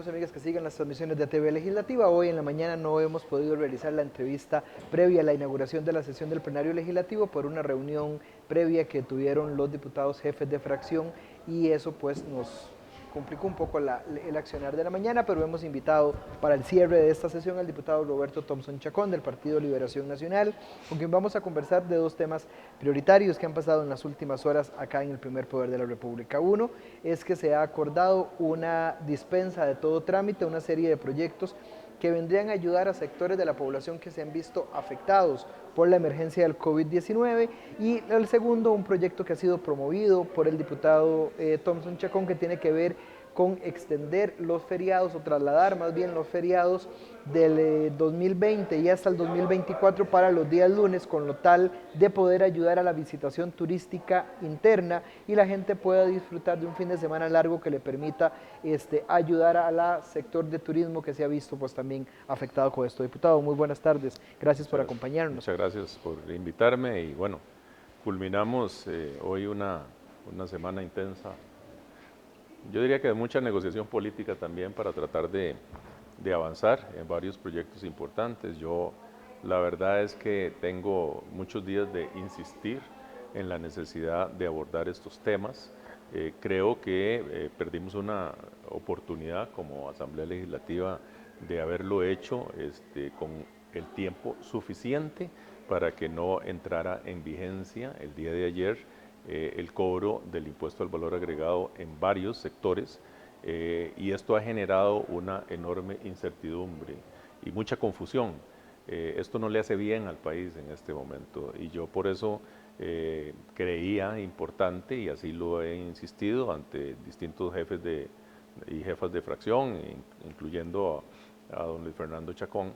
amigos y amigas que siguen las transmisiones de TV Legislativa. Hoy en la mañana no hemos podido realizar la entrevista previa a la inauguración de la sesión del plenario legislativo por una reunión previa que tuvieron los diputados jefes de fracción y eso pues nos complicó un poco el accionar de la mañana, pero hemos invitado para el cierre de esta sesión al diputado Roberto Thompson Chacón del Partido Liberación Nacional, con quien vamos a conversar de dos temas prioritarios que han pasado en las últimas horas acá en el primer poder de la República. Uno es que se ha acordado una dispensa de todo trámite, una serie de proyectos que vendrían a ayudar a sectores de la población que se han visto afectados por la emergencia del COVID-19 y el segundo, un proyecto que ha sido promovido por el diputado Thompson Chacón que tiene que ver con extender los feriados o trasladar más bien los feriados del 2020 y hasta el 2024 para los días lunes, con lo tal de poder ayudar a la visitación turística interna y la gente pueda disfrutar de un fin de semana largo que le permita ayudar al sector de turismo que se ha visto pues también afectado con esto. Diputado, muy buenas tardes, gracias por acompañarnos. Muchas gracias por invitarme y bueno, culminamos hoy una semana intensa. Yo diría que de mucha negociación política también para tratar de avanzar en varios proyectos importantes. Yo la verdad es que tengo muchos días de insistir en la necesidad de abordar estos temas. Creo que perdimos una oportunidad como Asamblea Legislativa de haberlo hecho con el tiempo suficiente para que no entrara en vigencia el día de ayer el cobro del impuesto al valor agregado en varios sectores y esto ha generado una enorme incertidumbre y mucha confusión. Esto no le hace bien al país en este momento y yo por eso creía importante y así lo he insistido ante distintos jefes y jefas de fracción, incluyendo a don Luis Fernando Chacón,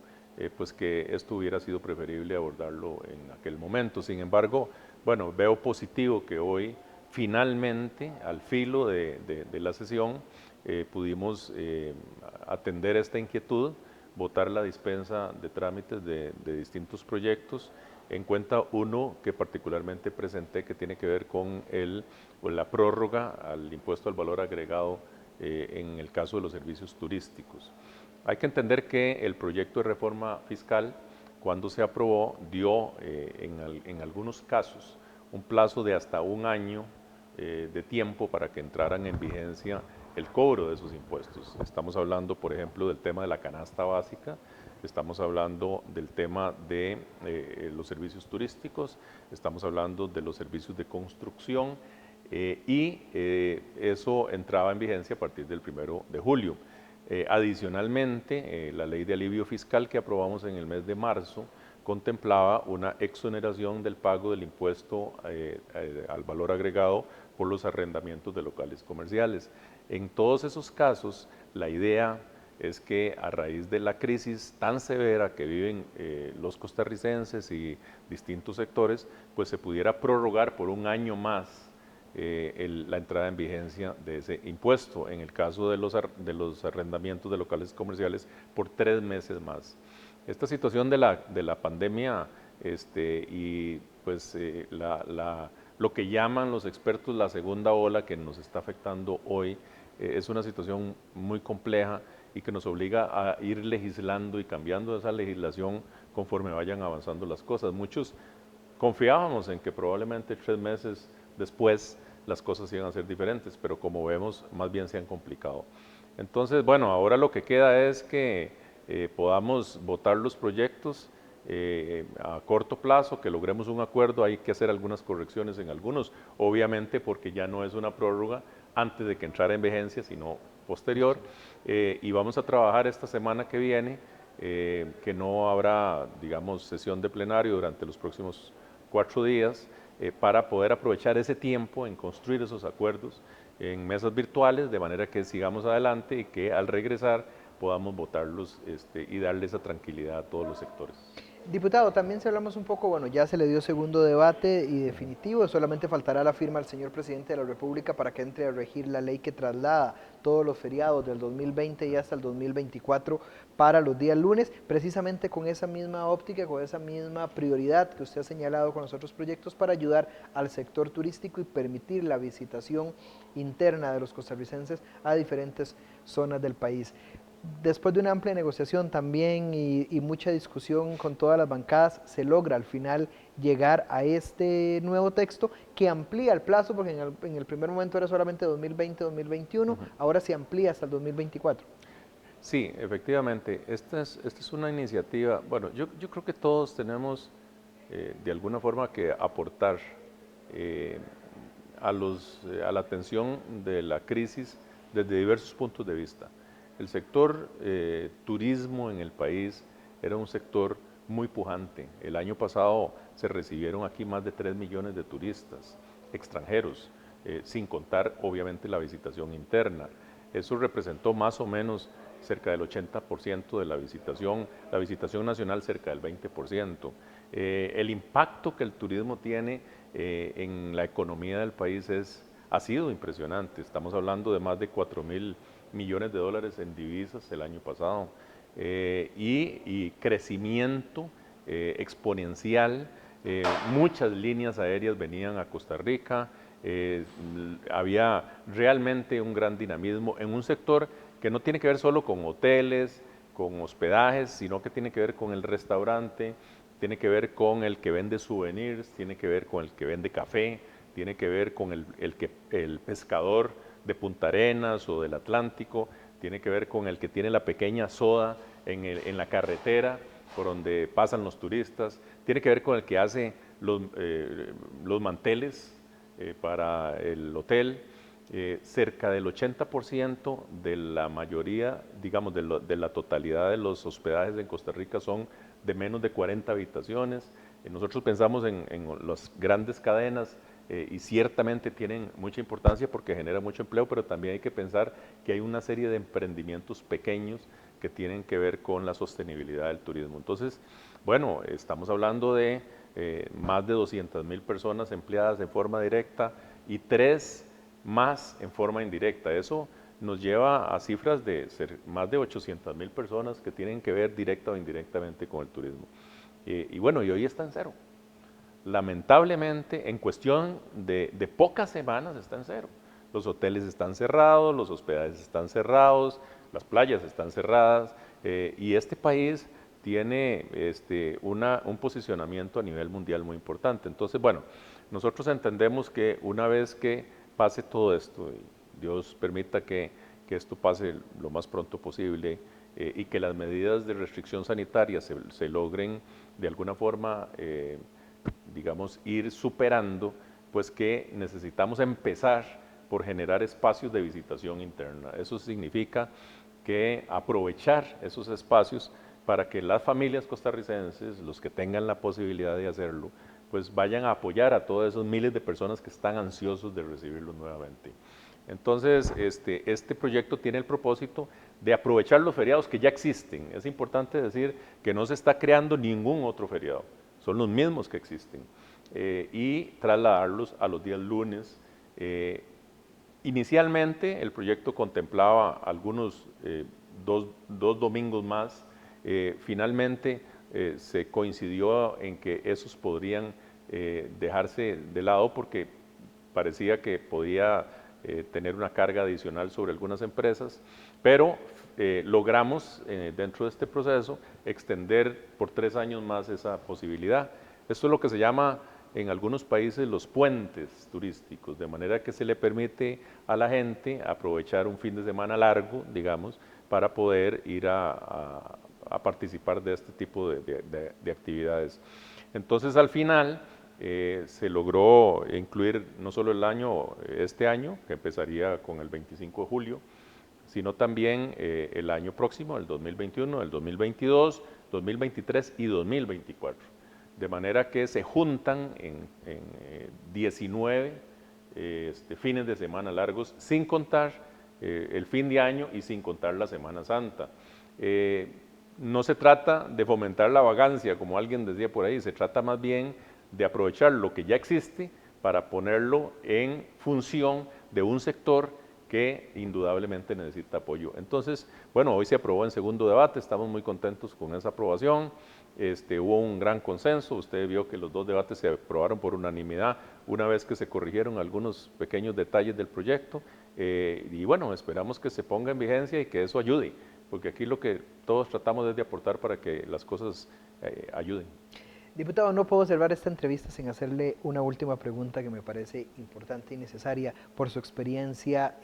pues que esto hubiera sido preferible abordarlo en aquel momento. Sin embargo, bueno, veo positivo que hoy finalmente, al filo de la sesión, pudimos atender esta inquietud, votar la dispensa de trámites de distintos proyectos, en cuenta uno que particularmente presenté que tiene que ver con la prórroga al impuesto al valor agregado en el caso de los servicios turísticos. Hay que entender que el proyecto de reforma fiscal, cuando se aprobó, dio en algunos casos un plazo de hasta un año de tiempo para que entraran en vigencia el cobro de esos impuestos. Estamos hablando, por ejemplo, del tema de la canasta básica, estamos hablando del tema de los servicios turísticos, estamos hablando de los servicios de construcción y eso entraba en vigencia a partir del 1 de julio. Adicionalmente, la ley de alivio fiscal que aprobamos en el mes de marzo contemplaba una exoneración del pago del impuesto al valor agregado por los arrendamientos de locales comerciales. En todos esos casos, la idea es que a raíz de la crisis tan severa que viven los costarricenses y distintos sectores, pues se pudiera prorrogar por un año más la entrada en vigencia de ese impuesto, en el caso de los arrendamientos de locales comerciales, por 3 meses más. Esta situación de la pandemia y pues lo que llaman los expertos la segunda ola que nos está afectando hoy es una situación muy compleja y que nos obliga a ir legislando y cambiando esa legislación conforme vayan avanzando las cosas. Muchos confiábamos en que probablemente 3 meses después las cosas iban a ser diferentes, pero como vemos, más bien se han complicado. Entonces, bueno, ahora lo que queda es que podamos votar los proyectos a corto plazo, que logremos un acuerdo. Hay que hacer algunas correcciones en algunos, obviamente porque ya no es una prórroga antes de que entrara en vigencia, sino posterior, y vamos a trabajar esta semana que viene, que no habrá, digamos, sesión de plenario durante los próximos 4 días, para poder aprovechar ese tiempo en construir esos acuerdos en mesas virtuales, de manera que sigamos adelante y que al regresar podamos votarlos y darle esa tranquilidad a todos los sectores. Diputado, también si hablamos un poco, bueno, ya se le dio segundo debate y definitivo, solamente faltará la firma del señor presidente de la República para que entre a regir la ley que traslada todos los feriados del 2020 y hasta el 2024 para los días lunes, precisamente con esa misma óptica, con esa misma prioridad que usted ha señalado con los otros proyectos para ayudar al sector turístico y permitir la visitación interna de los costarricenses a diferentes zonas del país. Después de una amplia negociación también y mucha discusión con todas las bancadas, se logra al final llegar a este nuevo texto que amplía el plazo, porque en el primer momento era solamente 2020-2021, ahora se amplía hasta el 2024. Sí, efectivamente, esta es una iniciativa, bueno, yo creo que todos tenemos de alguna forma que aportar eh, a la atención de la crisis desde diversos puntos de vista. El sector turismo en el país era un sector muy pujante. El año pasado se recibieron aquí más de 3 millones de turistas extranjeros, sin contar obviamente la visitación interna. Eso representó más o menos cerca del 80% de la visitación nacional cerca del 20%. El impacto que el turismo tiene en la economía del país ha sido impresionante. Estamos hablando de más de 4.000 millones de dólares en divisas el año pasado y crecimiento exponencial. Muchas líneas aéreas venían a Costa Rica. Había realmente un gran dinamismo en un sector que no tiene que ver solo con hoteles, con hospedajes, sino que tiene que ver con el restaurante, tiene que ver con el que vende souvenirs, tiene que ver con el que vende café, tiene que ver con el pescador de Punta Arenas o del Atlántico, tiene que ver con el que tiene la pequeña soda en la carretera por donde pasan los turistas, tiene que ver con el que hace los manteles para el hotel. Cerca del 80% de la mayoría, digamos, de la totalidad de los hospedajes en Costa Rica son de menos de 40 habitaciones. Nosotros pensamos en las grandes cadenas y ciertamente tienen mucha importancia porque genera mucho empleo, pero también hay que pensar que hay una serie de emprendimientos pequeños que tienen que ver con la sostenibilidad del turismo. Entonces, bueno, estamos hablando de más de 200.000 personas empleadas de forma directa y 3 más en forma indirecta. Eso nos lleva a cifras de ser más de 800.000 personas que tienen que ver directa o indirectamente con el turismo. Y bueno, y hoy está en cero. Lamentablemente, en cuestión de pocas semanas está en cero. Los hoteles están cerrados, los hospedajes están cerrados, las playas están cerradas y este país tiene un posicionamiento a nivel mundial muy importante. Entonces, bueno, nosotros entendemos que una vez que pase todo esto, y Dios permita que esto pase lo más pronto posible y que las medidas de restricción sanitaria se logren de alguna forma digamos, ir superando, pues que necesitamos empezar por generar espacios de visitación interna. Eso significa que aprovechar esos espacios para que las familias costarricenses, los que tengan la posibilidad de hacerlo, pues vayan a apoyar a todos esos miles de personas que están ansiosos de recibirlos nuevamente. Entonces, este proyecto tiene el propósito de aprovechar los feriados que ya existen. Es importante decir que no se está creando ningún otro feriado, son los mismos que existen, y trasladarlos a los días lunes. Inicialmente el proyecto contemplaba dos domingos más, finalmente se coincidió en que esos podrían dejarse de lado porque parecía que podía tener una carga adicional sobre algunas empresas, pero logramos dentro de este proceso extender por 3 años más esa posibilidad. Esto es lo que se llama en algunos países los puentes turísticos, de manera que se le permite a la gente aprovechar un fin de semana largo, digamos, para poder ir a participar de este tipo de actividades. Entonces, al final, se logró incluir no solo este año, que empezaría con el 25 de julio, sino también el año próximo, el 2021, el 2022, 2023 y 2024. De manera que se juntan en 19 fines de semana largos, sin contar el fin de año y sin contar la Semana Santa. No se trata de fomentar la vagancia, como alguien decía por ahí, se trata más bien de aprovechar lo que ya existe para ponerlo en función de un sector que indudablemente necesita apoyo. Entonces, bueno, hoy se aprobó en segundo debate, estamos muy contentos con esa aprobación. Hubo un gran consenso, usted vio que los 2 debates se aprobaron por unanimidad una vez que se corrigieron algunos pequeños detalles del proyecto y bueno, esperamos que se ponga en vigencia y que eso ayude, porque aquí lo que todos tratamos es de aportar para que las cosas ayuden. Diputado, no puedo cerrar esta entrevista sin hacerle una última pregunta que me parece importante y necesaria por su experiencia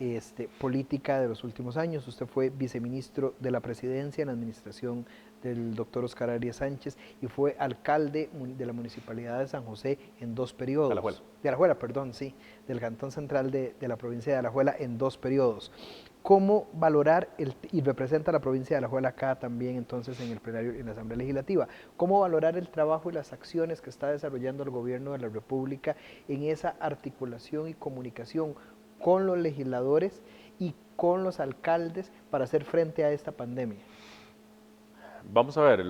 política de los últimos años. Usted fue viceministro de la Presidencia en la administración del doctor Oscar Arias Sánchez y fue alcalde de la Municipalidad de San José en 2 Alajuela. periodos. De Alajuela, perdón, sí, del Cantón Central de la provincia de Alajuela en 2 periodos. ¿Cómo valorar, y representa a la provincia de Alajuela acá también entonces en el plenario, en la Asamblea Legislativa, cómo valorar el trabajo y las acciones que está desarrollando el gobierno de la República en esa articulación y comunicación con los legisladores y con los alcaldes para hacer frente a esta pandemia? Vamos a ver,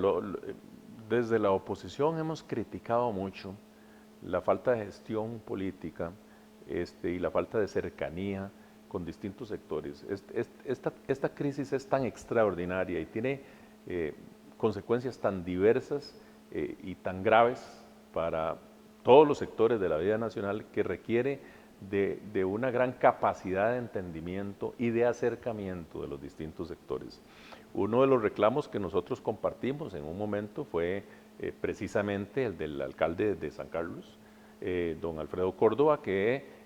desde la oposición hemos criticado mucho la falta de gestión política y la falta de cercanía con distintos sectores. Esta crisis es tan extraordinaria y tiene consecuencias tan diversas y tan graves para todos los sectores de la vida nacional que requiere de una gran capacidad de entendimiento y de acercamiento de los distintos sectores. Uno de los reclamos que nosotros compartimos en un momento fue precisamente el del alcalde de San Carlos, don Alfredo Córdoba, que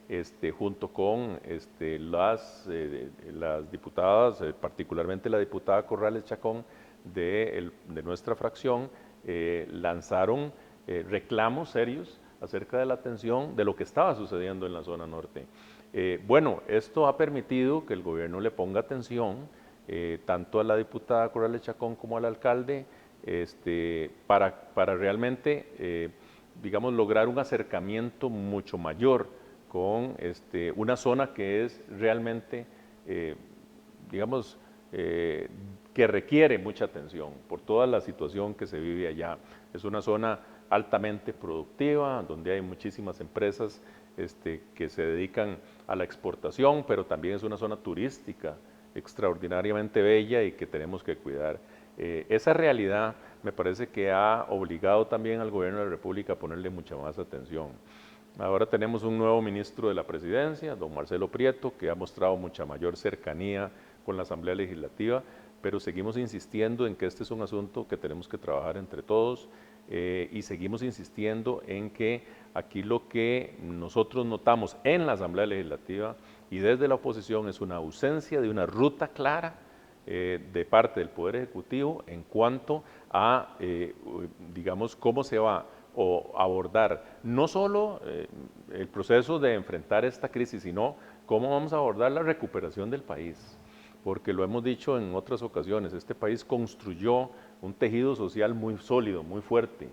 junto con las diputadas, particularmente la diputada Corrales Chacón de nuestra fracción, lanzaron reclamos serios acerca de la atención de lo que estaba sucediendo en la zona norte. Bueno, esto ha permitido que el gobierno le ponga atención tanto a la diputada Corrales Chacón como al alcalde para realmente digamos, lograr un acercamiento mucho mayor con una zona que es realmente, digamos, que requiere mucha atención por toda la situación que se vive allá. Es una zona altamente productiva, donde hay muchísimas empresas que se dedican a la exportación, pero también es una zona turística extraordinariamente bella y que tenemos que cuidar. Esa realidad me parece que ha obligado también al gobierno de la República a ponerle mucha más atención. Ahora tenemos un nuevo ministro de la Presidencia, don Marcelo Prieto, que ha mostrado mucha mayor cercanía con la Asamblea Legislativa, pero seguimos insistiendo en que este es un asunto que tenemos que trabajar entre todos y seguimos insistiendo en que aquí lo que nosotros notamos en la Asamblea Legislativa y desde la oposición es una ausencia de una ruta clara de parte del Poder Ejecutivo en cuanto a, digamos, cómo se va a abordar no solo el proceso de enfrentar esta crisis, sino cómo vamos a abordar la recuperación del país. Porque lo hemos dicho en otras ocasiones, este país construyó un tejido social muy sólido, muy fuerte,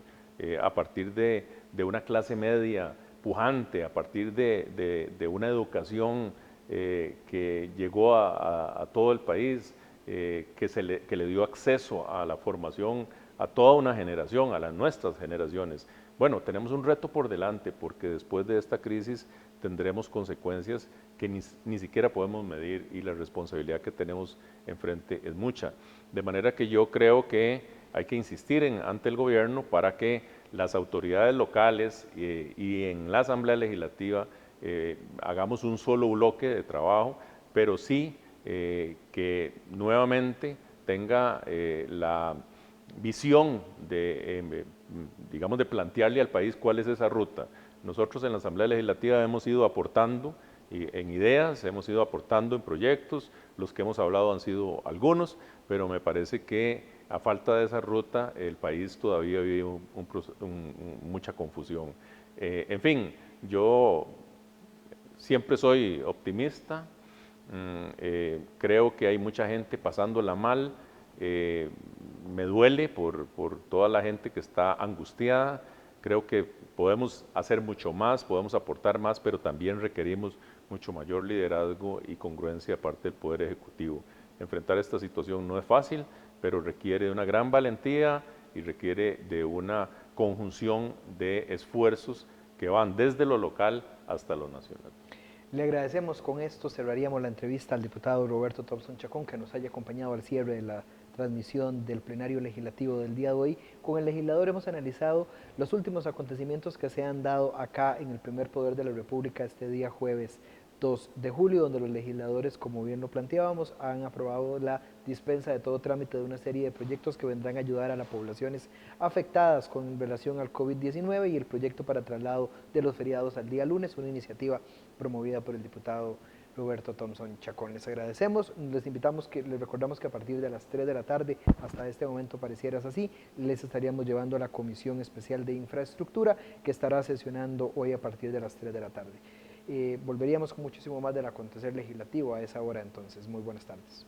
a partir de una clase media pujante, a partir de una educación que llegó a todo el país, que le dio acceso a la formación a toda una generación, a las nuestras generaciones. Bueno, tenemos un reto por delante porque después de esta crisis tendremos consecuencias que ni siquiera podemos medir y la responsabilidad que tenemos enfrente es mucha. De manera que yo creo que hay que insistir ante el gobierno para que las autoridades locales y en la Asamblea Legislativa hagamos un solo bloque de trabajo, pero sí que nuevamente tenga la visión de, digamos, de plantearle al país cuál es esa ruta. Nosotros en la Asamblea Legislativa hemos ido aportando en ideas, hemos ido aportando en proyectos, los que hemos hablado han sido algunos, pero me parece que a falta de esa ruta el país todavía vive mucha confusión. En fin, yo siempre soy optimista, creo que hay mucha gente pasándola mal, me duele por toda la gente que está angustiada, creo que podemos hacer mucho más, podemos aportar más, pero también requerimos mucho mayor liderazgo y congruencia parte del Poder Ejecutivo. Enfrentar esta situación no es fácil, pero requiere de una gran valentía y requiere de una conjunción de esfuerzos que van desde lo local hasta lo nacional. Le agradecemos. Con esto cerraríamos la entrevista al diputado Roberto Thompson Chacón, que nos haya acompañado al cierre de la transmisión del plenario legislativo del día de hoy. Con el legislador hemos analizado los últimos acontecimientos que se han dado acá en el primer poder de la República este día jueves 2 de julio, donde los legisladores, como bien lo planteábamos, han aprobado la dispensa de todo trámite de una serie de proyectos que vendrán a ayudar a las poblaciones afectadas con relación al COVID-19 y el proyecto para traslado de los feriados al día lunes, una iniciativa promovida por el diputado Roberto Thompson Chacón. Les agradecemos, les recordamos que a partir de las 3 de la tarde, hasta este momento pareciera así, les estaríamos llevando a la Comisión Especial de Infraestructura, que estará sesionando hoy a partir de las 3 de la tarde. Volveríamos con muchísimo más del acontecer legislativo a esa hora entonces. Muy buenas tardes.